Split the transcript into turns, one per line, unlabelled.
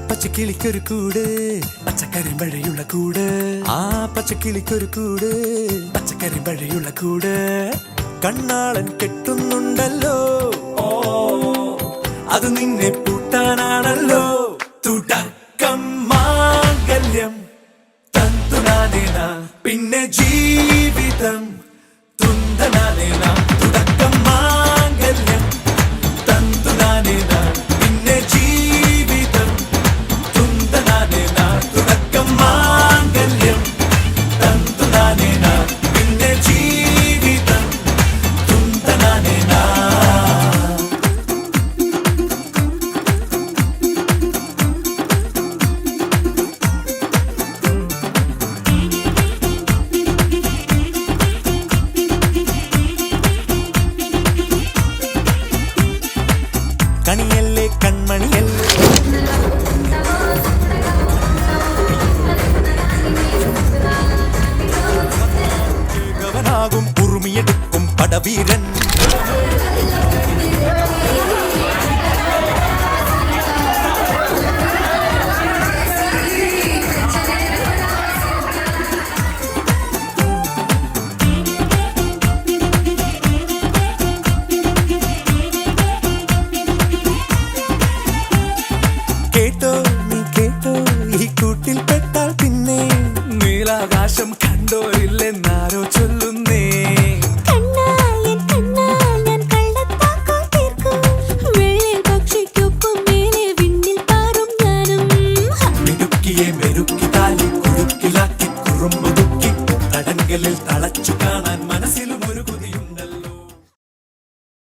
പച്ചക്കിളിക്കൊരു കൂട് പച്ചക്കരിമ്പഴയുള്ള കൂട് ആ പച്ചക്കിളിക്കൊരു കൂട് പച്ചക്കരിമ്പഴയുള്ള കൂട് കണ്ണാളൻ കെട്ടുന്നുണ്ടല്ലോ അത് നിന്നെ പൂട്ടാനാണല്ലോ തുടക്കം മാംഗല്യം തന്തുനാനേന പിന്നെ ജീവിതം തുന്തനാനേന തുടക്കം മാംഗല്യം തന്തുനാനേന പിന്നെ ജീവിതം തുന്തനാനേന തുടക്കം മാംഗല്യം തന്തുനാനേന പിന്നെ ജീവിതം തുന്തനാനേന. കണിയല്ലേ കൺമണിയല്ലേ ഗവനാകും ഉറുമിയെടുക്കും പടവീരൻ കേട്ടോ നീ കേട്ടോ ഈ കൂട്ടിൽ പെട്ടാൽ പിന്നെ നീലാകാശം കണ്ടോരില്ലെന്നാരോ ചൊല്ലുന്നേ. മിടുക്കിയെ മെരുക്കി താലി കുടുക്കിലാക്കി കുറുമ്പുതുക്കി തടങ്കലിൽ തളച്ചു കാണാൻ മനസ്സിലും